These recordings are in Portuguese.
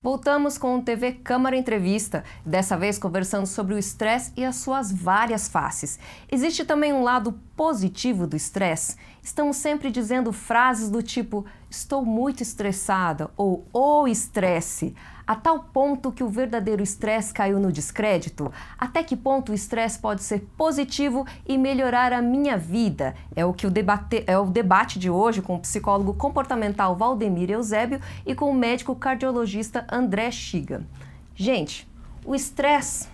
Voltamos com o TV Câmara Entrevista, dessa vez conversando sobre o estresse e as suas várias faces. Existe também um lado positivo do estresse? Estamos sempre dizendo frases do tipo "estou muito estressada" ou "o estresse", a tal ponto que o verdadeiro estresse caiu no descrédito? Até que ponto o estresse pode ser positivo e melhorar a minha vida? É o debate de hoje com o psicólogo comportamental Valdemir Eusébio e com o médico cardiologista André Chiga. Gente, o estresse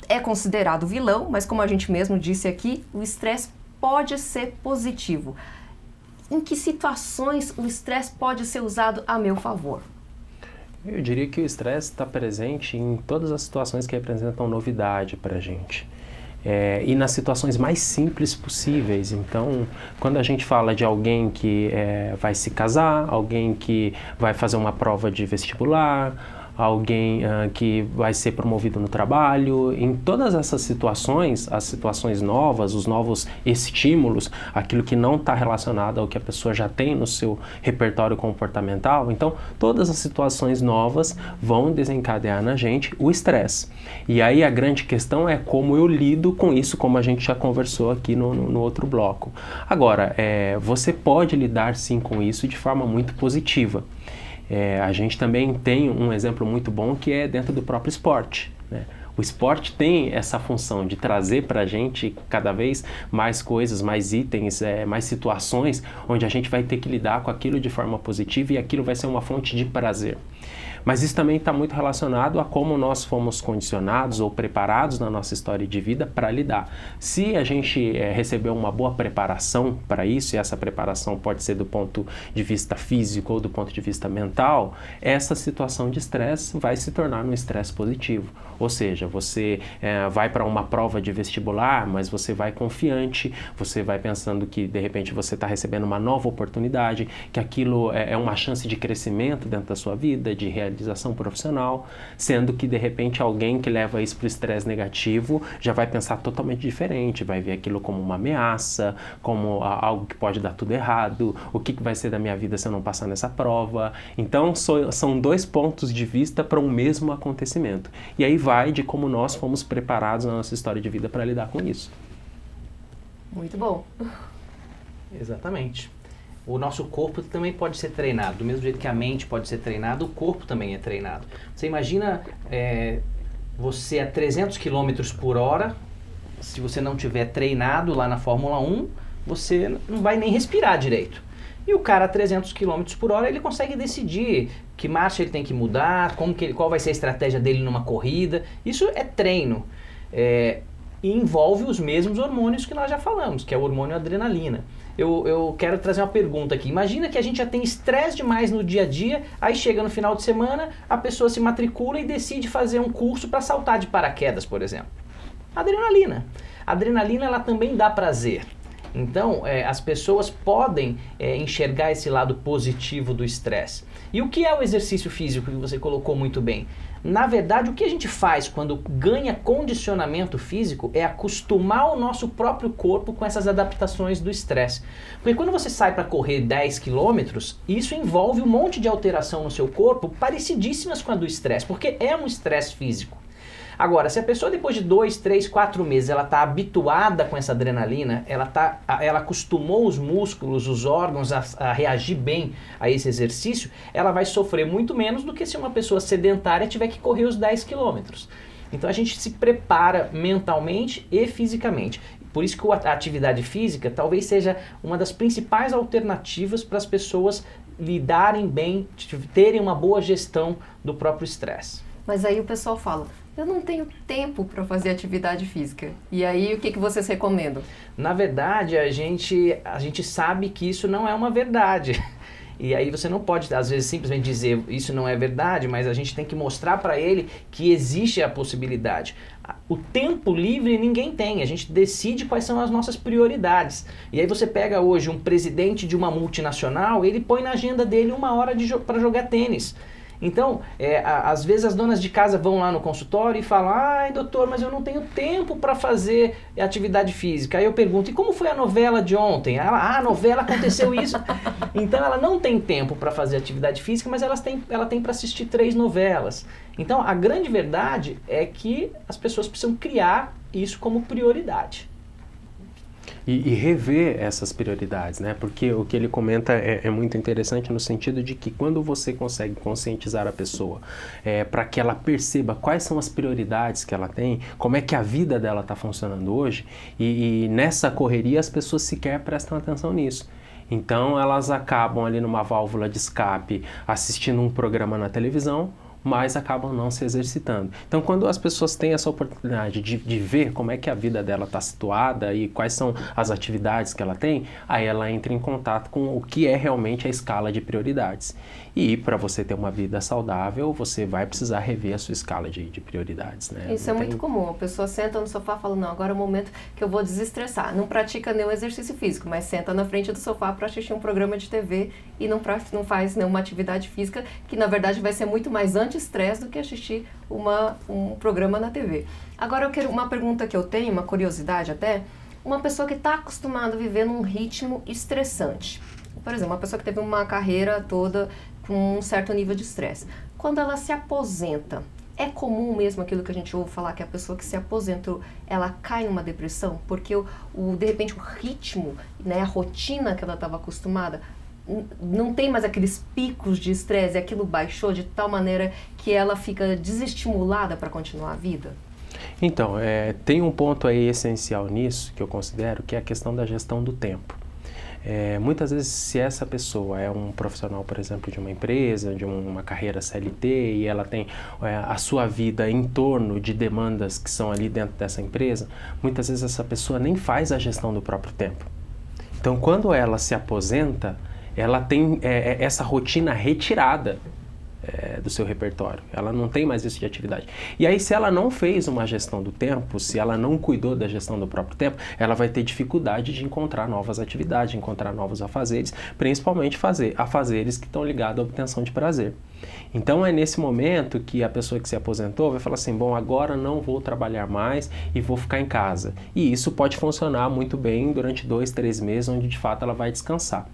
é considerado vilão, mas como a gente mesmo disse aqui, o estresse pode ser positivo. Em que situações o estresse pode ser usado a meu favor? Eu diria que o estresse está presente em todas as situações que representam novidade para a gente. E nas situações mais simples possíveis. Então, quando a gente fala de alguém que vai se casar, alguém que vai fazer uma prova de vestibular, alguém que vai ser promovido no trabalho, em todas essas situações, as situações novas, os novos estímulos, aquilo que não está relacionado ao que a pessoa já tem no seu repertório comportamental, então todas as situações novas vão desencadear na gente o estresse. E aí a grande questão é como eu lido com isso, como a gente já conversou aqui no outro bloco. Agora, você pode lidar sim com isso de forma muito positiva. A gente também tem um exemplo muito bom que é dentro do próprio esporte, né? O esporte tem essa função de trazer para a gente cada vez mais coisas, mais itens, mais situações onde a gente vai ter que lidar com aquilo de forma positiva e aquilo vai ser uma fonte de prazer. Mas isso também está muito relacionado a como nós fomos condicionados ou preparados na nossa história de vida para lidar. Se a gente recebeu uma boa preparação para isso, e essa preparação pode ser do ponto de vista físico ou do ponto de vista mental, essa situação de estresse vai se tornar um estresse positivo. Ou seja, você vai para uma prova de vestibular, mas você vai confiante, você vai pensando que de repente você está recebendo uma nova oportunidade, que aquilo é uma chance de crescimento dentro da sua vida, de realização profissional, sendo que de repente alguém que leva isso para o estresse negativo já vai pensar totalmente diferente, vai ver aquilo como uma ameaça, como algo que pode dar tudo errado, o que vai ser da minha vida se eu não passar nessa prova. Então são dois pontos de vista para um mesmo acontecimento. E aí vai de como nós fomos preparados na nossa história de vida para lidar com isso. Muito bom. Exatamente. O nosso corpo também pode ser treinado. Do mesmo jeito que a mente pode ser treinada, o corpo também é treinado. Você imagina você a 300 km por hora, se você não tiver treinado lá na Fórmula 1, você não vai nem respirar direito. E o cara a 300 km por hora, ele consegue decidir que marcha ele tem que mudar, qual vai ser a estratégia dele numa corrida. Isso é treino. E envolve os mesmos hormônios que nós já falamos, que é o hormônio adrenalina. Eu quero trazer uma pergunta aqui. Imagina que a gente já tem estresse demais no dia a dia, aí chega no final de semana, a pessoa se matricula e decide fazer um curso para saltar de paraquedas, por exemplo. Adrenalina. A adrenalina, ela também dá prazer. Então, as pessoas podem enxergar esse lado positivo do estresse. E o que é o exercício físico que você colocou muito bem? Na verdade, o que a gente faz quando ganha condicionamento físico é acostumar o nosso próprio corpo com essas adaptações do estresse. Porque quando você sai para correr 10 quilômetros, isso envolve um monte de alteração no seu corpo parecidíssimas com a do estresse, porque é um estresse físico. Agora, se a pessoa depois de 2, 3, 4 meses ela está habituada com essa adrenalina, ela acostumou os músculos, os órgãos a reagir bem a esse exercício, ela vai sofrer muito menos do que se uma pessoa sedentária tiver que correr os 10 quilômetros. Então a gente se prepara mentalmente e fisicamente. Por isso que a atividade física talvez seja uma das principais alternativas para as pessoas lidarem bem, terem uma boa gestão do próprio estresse. Mas aí o pessoal fala: eu não tenho tempo para fazer atividade física. E aí, o que vocês recomendam? Na verdade, a gente sabe que isso não é uma verdade. E aí você não pode, às vezes, simplesmente dizer isso não é verdade, mas a gente tem que mostrar para ele que existe a possibilidade. O tempo livre ninguém tem, a gente decide quais são as nossas prioridades. E aí você pega hoje um presidente de uma multinacional, ele põe na agenda dele 1 hora para jogar tênis. Então, às vezes as donas de casa vão lá no consultório e falam: ai, doutor, mas eu não tenho tempo para fazer atividade física. Aí eu pergunto: e como foi a novela de ontem? A novela aconteceu isso. Então ela não tem tempo para fazer atividade física, mas ela tem para assistir 3 novelas. Então a grande verdade é que as pessoas precisam criar isso como prioridade. E rever essas prioridades, né? Porque o que ele comenta é muito interessante no sentido de que quando você consegue conscientizar a pessoa para que ela perceba quais são as prioridades que ela tem, como é que a vida dela está funcionando hoje, e nessa correria as pessoas sequer prestam atenção nisso. Então elas acabam ali numa válvula de escape assistindo um programa na televisão, mas acabam não se exercitando. Então, quando as pessoas têm essa oportunidade de ver como é que a vida dela está situada e quais são as atividades que ela tem, aí ela entra em contato com o que é realmente a escala de prioridades. E para você ter uma vida saudável, você vai precisar rever a sua escala de prioridades, né? Isso é muito comum. A pessoa senta no sofá e fala: não, agora é o momento que eu vou desestressar. Não pratica nenhum exercício físico, mas senta na frente do sofá para assistir um programa de TV e não faz nenhuma atividade física, que na verdade vai ser muito mais anti-estresse do que assistir um programa na TV. Agora eu quero uma pergunta que eu tenho, uma curiosidade até. Uma pessoa que está acostumada a viver num ritmo estressante. Por exemplo, uma pessoa que teve uma carreira toda com um certo nível de estresse. Quando ela se aposenta, é comum mesmo aquilo que a gente ouve falar, que a pessoa que se aposentou, ela cai numa depressão? Porque de repente o ritmo, né, a rotina que ela estava acostumada, não tem mais aqueles picos de estresse, e aquilo baixou de tal maneira que ela fica desestimulada para continuar a vida? Então, tem um ponto aí essencial nisso, que eu considero, que é a questão da gestão do tempo. Muitas vezes, se essa pessoa é um profissional, por exemplo, de uma empresa, de uma carreira CLT, e ela tem a sua vida em torno de demandas que são ali dentro dessa empresa, muitas vezes essa pessoa nem faz a gestão do próprio tempo. Então, quando ela se aposenta, ela tem essa rotina retirada do seu repertório. Ela não tem mais isso de atividade. E aí, se ela não fez uma gestão do tempo, se ela não cuidou da gestão do próprio tempo, ela vai ter dificuldade de encontrar novas atividades, de encontrar novos afazeres, principalmente afazeres que estão ligados à obtenção de prazer. Então, é nesse momento que a pessoa que se aposentou vai falar assim: bom, agora não vou trabalhar mais e vou ficar em casa. E isso pode funcionar muito bem durante 2, 3 meses, onde de fato ela vai descansar.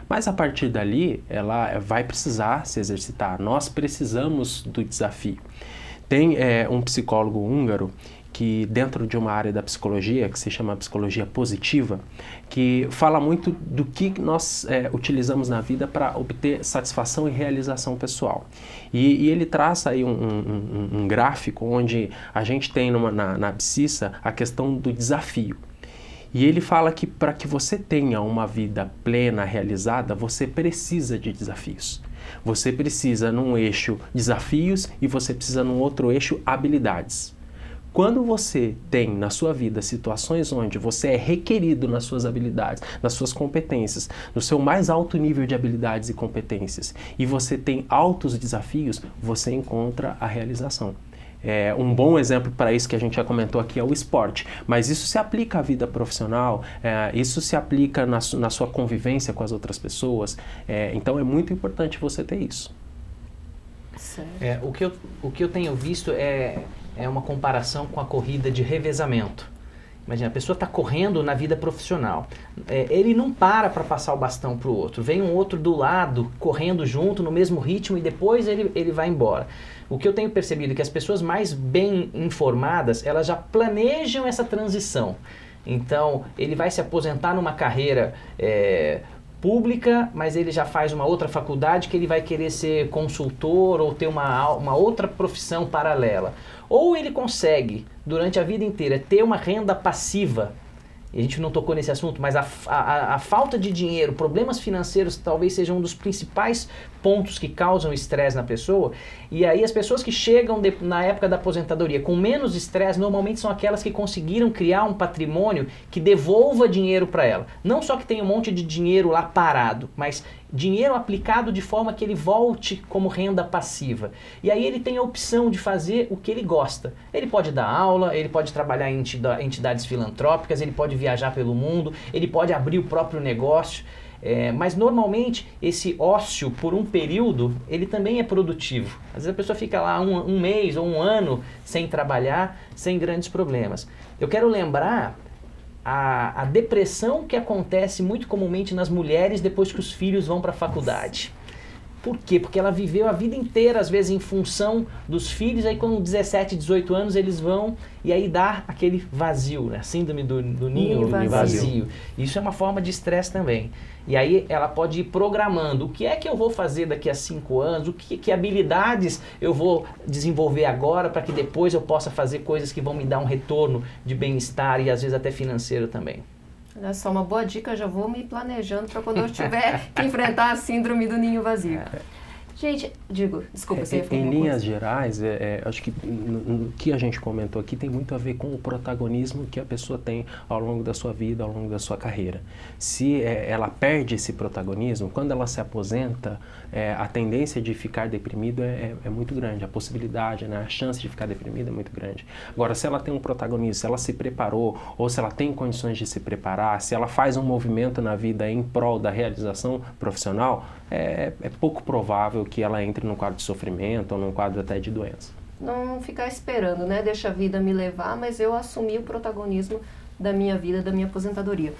Mas a partir dali, ela vai precisar se exercitar. Nós precisamos do desafio. Tem um psicólogo húngaro que, dentro de uma área da psicologia, que se chama psicologia positiva, que fala muito do que nós utilizamos na vida para obter satisfação e realização pessoal. E ele traça aí um gráfico onde a gente tem na abscissa a questão do desafio. E ele fala que para que você tenha uma vida plena, realizada, você precisa de desafios. Você precisa num eixo desafios e você precisa num outro eixo habilidades. Quando você tem na sua vida situações onde você é requerido nas suas habilidades, nas suas competências, no seu mais alto nível de habilidades e competências, e você tem altos desafios, você encontra a realização. Um bom exemplo para isso que a gente já comentou aqui é o esporte, mas isso se aplica à vida profissional, isso se aplica na sua convivência com as outras pessoas, então é muito importante você ter isso. O que eu tenho visto é uma comparação com a corrida de revezamento. Imagina, a pessoa está correndo na vida profissional, ele não para passar o bastão para o outro, vem um outro do lado correndo junto no mesmo ritmo e depois ele vai embora. O que eu tenho percebido é que as pessoas mais bem informadas, elas já planejam essa transição. Então, ele vai se aposentar numa carreira pública, mas ele já faz uma outra faculdade que ele vai querer ser consultor ou ter uma outra profissão paralela. Ou ele consegue, durante a vida inteira, ter uma renda passiva. E a gente não tocou nesse assunto, mas a falta de dinheiro, problemas financeiros talvez sejam um dos principais pontos que causam estresse na pessoa. E aí as pessoas que chegam na época da aposentadoria com menos estresse, normalmente são aquelas que conseguiram criar um patrimônio que devolva dinheiro para ela. Não só que tem um monte de dinheiro lá parado, mas dinheiro aplicado de forma que ele volte como renda passiva. E aí ele tem a opção de fazer o que ele gosta. Ele pode dar aula, ele pode trabalhar em entidades filantrópicas, ele pode viajar pelo mundo, ele pode abrir o próprio negócio. Mas normalmente esse ócio por um período, ele também é produtivo. Às vezes a pessoa fica lá um mês ou um ano sem trabalhar, sem grandes problemas. Eu quero lembrar a depressão que acontece muito comumente nas mulheres depois que os filhos vão para a faculdade. Por quê? Porque ela viveu a vida inteira, às vezes, em função dos filhos, aí com 17, 18 anos eles vão, e aí dá aquele vazio, né? Síndrome do ninho vazio. Isso é uma forma de estresse também. E aí ela pode ir programando o que é que eu vou fazer daqui a 5 anos, que habilidades eu vou desenvolver agora para que depois eu possa fazer coisas que vão me dar um retorno de bem-estar e às vezes até financeiro também. Olha só, uma boa dica, já vou me planejando para quando eu tiver que enfrentar a síndrome do ninho vazio. Gente, desculpa, você ia falar em uma linhas coisa. gerais, acho que no que a gente comentou aqui tem muito a ver com o protagonismo que a pessoa tem ao longo da sua vida, ao longo da sua carreira. Se ela perde esse protagonismo, quando ela se aposenta, a tendência de ficar deprimido é muito grande, a possibilidade, né, a chance de ficar deprimido é muito grande. Agora, se ela tem um protagonismo, se ela se preparou, ou se ela tem condições de se preparar, se ela faz um movimento na vida em prol da realização profissional, é pouco provável que ela entre num quadro de sofrimento ou num quadro até de doença. Não ficar esperando, né? Deixa a vida me levar, mas eu assumi o protagonismo da minha vida, da minha aposentadoria.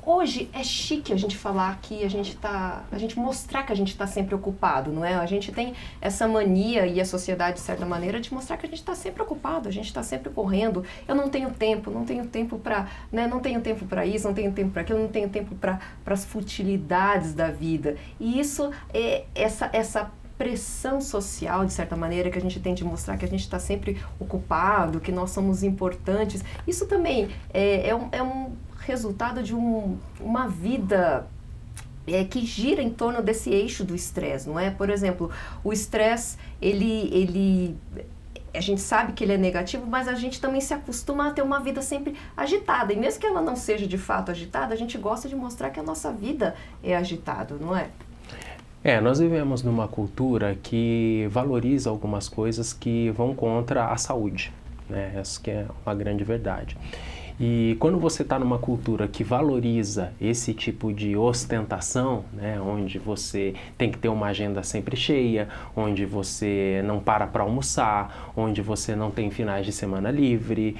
Hoje é chique a gente falar que a gente mostrar que a gente está sempre ocupado, não é? A gente tem essa mania, e a sociedade, de certa maneira, de mostrar que a gente está sempre ocupado, a gente está sempre correndo. Eu não tenho tempo para, né? Não tenho tempo para isso, não tenho tempo para aquilo, não tenho tempo para as futilidades da vida. E isso é essa pressão social, de certa maneira, que a gente tem de mostrar que a gente está sempre ocupado, que nós somos importantes. Isso também é um resultado de uma vida que gira em torno desse eixo do estresse, não é? Por exemplo, o estresse, a gente sabe que ele é negativo, mas a gente também se acostuma a ter uma vida sempre agitada. E mesmo que ela não seja de fato agitada, a gente gosta de mostrar que a nossa vida é agitada, não é? Nós vivemos numa cultura que valoriza algumas coisas que vão contra a saúde, né? Essa que é uma grande verdade. E quando você está numa cultura que valoriza esse tipo de ostentação, né, onde você tem que ter uma agenda sempre cheia, onde você não para almoçar, onde você não tem finais de semana livre,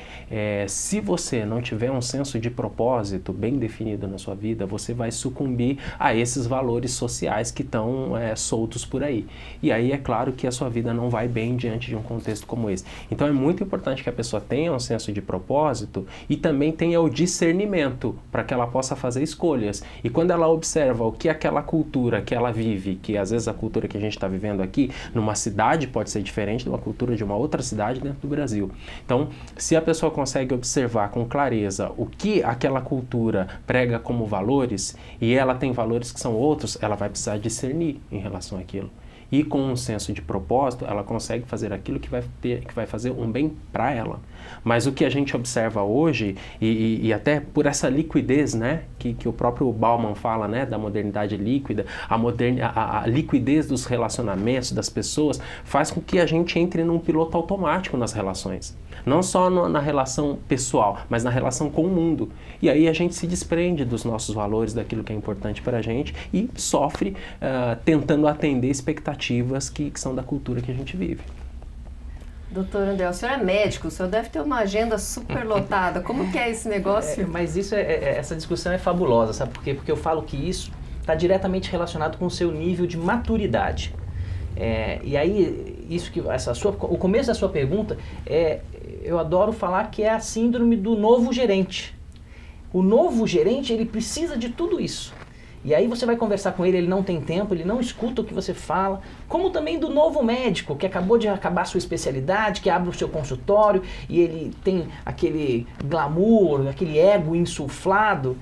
se você não tiver um senso de propósito bem definido na sua vida, você vai sucumbir a esses valores sociais que estão soltos por aí. E aí é claro que a sua vida não vai bem diante de um contexto como esse. Então é muito importante que a pessoa tenha um senso de propósito e também tenha o discernimento para que ela possa fazer escolhas. E quando ela observa o que aquela cultura que ela vive, que às vezes a cultura que a gente está vivendo aqui, numa cidade pode ser diferente de uma cultura de uma outra cidade dentro do Brasil. Então, se a pessoa consegue observar com clareza o que aquela cultura prega como valores, e ela tem valores que são outros, ela vai precisar discernir em relação àquilo. E com um senso de propósito, ela consegue fazer aquilo que vai fazer um bem para ela. Mas o que a gente observa hoje, e até por essa liquidez, né, que o próprio Bauman fala, né, da modernidade líquida, a liquidez dos relacionamentos, das pessoas, faz com que a gente entre num piloto automático nas relações. Não só na relação pessoal, mas na relação com o mundo. E aí a gente se desprende dos nossos valores, daquilo que é importante para a gente e sofre tentando atender expectativas que são da cultura que a gente vive. Doutor André, o senhor é médico, o senhor deve ter uma agenda super lotada. Como que é esse negócio? Mas essa discussão é fabulosa, sabe por quê? Porque eu falo que isso está diretamente relacionado com o seu nível de maturidade. E aí, o começo da sua pergunta, eu adoro falar que é a síndrome do novo gerente. O novo gerente, ele precisa de tudo isso. E aí você vai conversar com ele, ele não tem tempo, ele não escuta o que você fala, como também do novo médico, que acabou de acabar a sua especialidade, que abre o seu consultório e ele tem aquele glamour, aquele ego insuflado.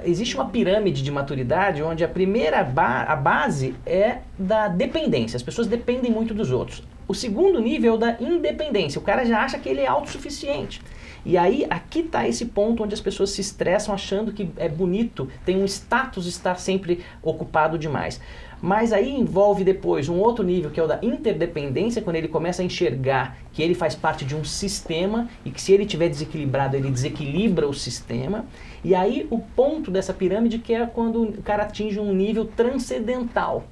Existe uma pirâmide de maturidade onde a primeira a base é da dependência. As pessoas dependem muito dos outros. O segundo nível é o da independência. O cara já acha que ele é autossuficiente. E aí, aqui está esse ponto onde as pessoas se estressam achando que é bonito, tem um status estar sempre ocupado demais. Mas aí envolve depois um outro nível, que é o da interdependência, quando ele começa a enxergar que ele faz parte de um sistema e que se ele estiver desequilibrado, ele desequilibra o sistema. E aí o ponto dessa pirâmide que é quando o cara atinge um nível transcendental.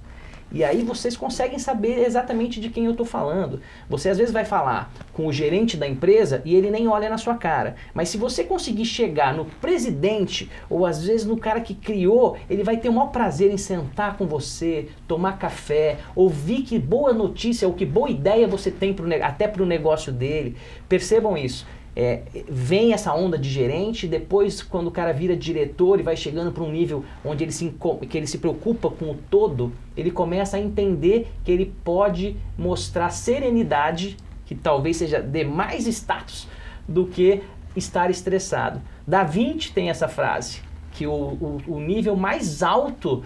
E aí vocês conseguem saber exatamente de quem eu estou falando. Você às vezes vai falar com o gerente da empresa e ele nem olha na sua cara. Mas se você conseguir chegar no presidente ou às vezes no cara que criou, ele vai ter o maior prazer em sentar com você, tomar café, ouvir que boa notícia ou que boa ideia você tem até para o negócio dele. Percebam isso. Vem essa onda de gerente, depois quando o cara vira diretor e vai chegando para um nível onde que ele se preocupa com o todo, ele começa a entender que ele pode mostrar serenidade, que talvez dê mais status do que estar estressado. Da Vinci tem essa frase, que o nível mais alto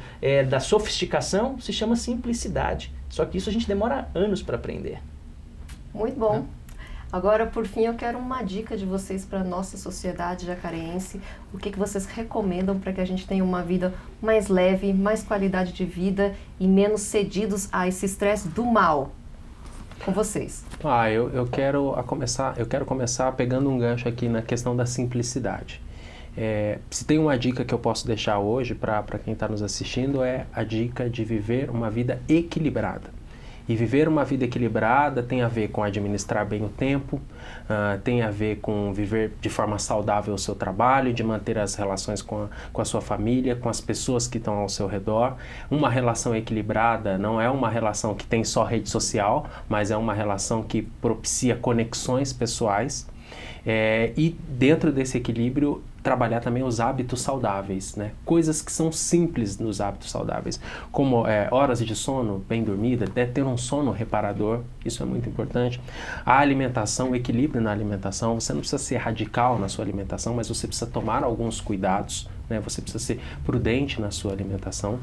da sofisticação se chama simplicidade. Só que isso a gente demora anos para aprender. Muito bom. Agora, por fim, eu quero uma dica de vocês para a nossa sociedade jacareense. O que vocês recomendam para que a gente tenha uma vida mais leve, mais qualidade de vida e menos cedidos a esse estresse do mal? Com vocês. Eu quero começar pegando um gancho aqui na questão da simplicidade. Se tem uma dica que eu posso deixar hoje para quem está nos assistindo, é a dica de viver uma vida equilibrada. E viver uma vida equilibrada tem a ver com administrar bem o tempo, tem a ver com viver de forma saudável o seu trabalho, de manter as relações com a sua família, com as pessoas que estão ao seu redor. Uma relação equilibrada não é uma relação que tem só rede social, mas é uma relação que propicia conexões pessoais. E dentro desse equilíbrio, trabalhar também os hábitos saudáveis, né? Coisas que são simples nos hábitos saudáveis, como horas de sono bem dormida, até ter um sono reparador, isso é muito importante. A alimentação, o equilíbrio na alimentação, você não precisa ser radical na sua alimentação, mas você precisa tomar alguns cuidados, né? Você precisa ser prudente na sua alimentação.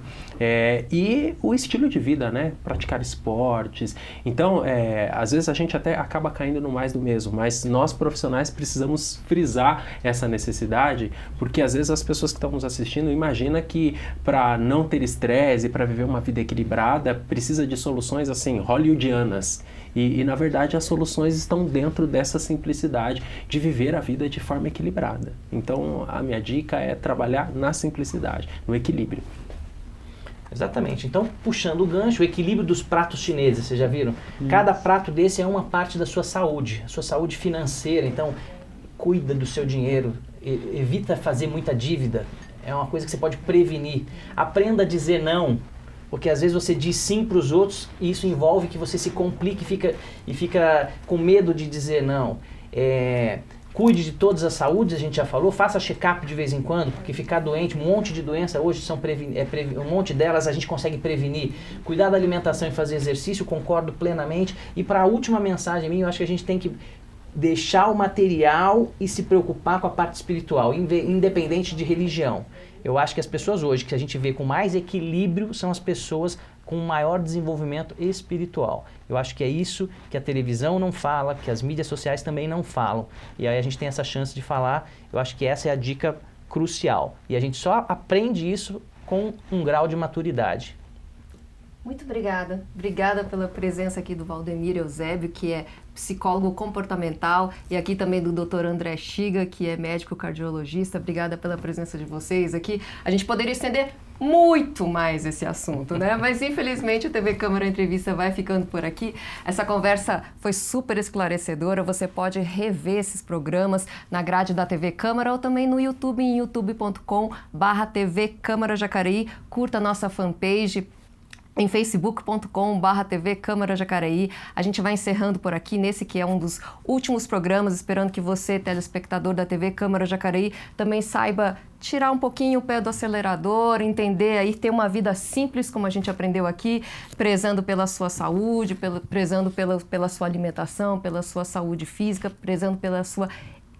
E o estilo de vida, né? Praticar esportes. Então, às vezes a gente até acaba caindo no mais do mesmo, mas nós profissionais precisamos frisar essa necessidade, porque às vezes as pessoas que estão nos assistindo imaginam que para não ter estresse, para viver uma vida equilibrada, precisa de soluções assim, hollywoodianas. E na verdade as soluções estão dentro dessa simplicidade de viver a vida de forma equilibrada. Então a minha dica é trabalhar na simplicidade, no equilíbrio. Exatamente. Então, puxando o gancho, o equilíbrio dos pratos chineses, vocês já viram? Cada prato desse é uma parte da sua saúde financeira. Então, cuida do seu dinheiro, evita fazer muita dívida. É uma coisa que você pode prevenir. Aprenda a dizer não. Porque às vezes você diz sim para os outros e isso envolve que você se complique e fica com medo de dizer não. Cuide de todas as saúdes, a gente já falou, faça check-up de vez em quando, porque ficar doente, um monte de doença hoje um monte delas a gente consegue prevenir. Cuidar da alimentação e fazer exercício, concordo plenamente. E para a última mensagem minha, eu acho que a gente tem que deixar o material e se preocupar com a parte espiritual, independente de religião. Eu acho que as pessoas hoje que a gente vê com mais equilíbrio são as pessoas com maior desenvolvimento espiritual. Eu acho que é isso que a televisão não fala, que as mídias sociais também não falam. E aí a gente tem essa chance de falar, eu acho que essa é a dica crucial. E a gente só aprende isso com um grau de maturidade. Muito obrigada. Obrigada pela presença aqui do Valdemir Eusébio, que é psicólogo comportamental, e aqui também do Dr. André Chiga, que é médico cardiologista. Obrigada pela presença de vocês aqui. A gente poderia estender muito mais esse assunto, né? Mas infelizmente o TV Câmara Entrevista vai ficando por aqui. Essa conversa foi super esclarecedora. Você pode rever esses programas na grade da TV Câmara ou também no YouTube, em youtube.com/TV Câmara Jacareí. Curta a nossa fanpage em facebook.com/TV Câmara Jacareí. A gente vai encerrando por aqui nesse que é um dos últimos programas, esperando que você, telespectador da TV Câmara Jacareí, também saiba tirar um pouquinho o pé do acelerador, entender aí, ter uma vida simples, como a gente aprendeu aqui, prezando pela sua saúde, prezando pela sua alimentação, pela sua saúde física, prezando pela sua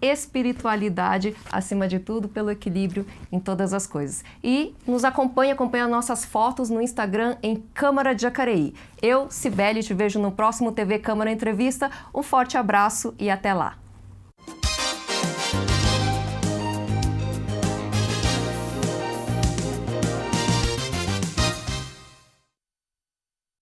espiritualidade, acima de tudo, pelo equilíbrio em todas as coisas. E nos acompanha nossas fotos no Instagram em Câmara de Jacareí. Eu, Cibele, te vejo no próximo TV Câmara Entrevista. Um forte abraço e até lá!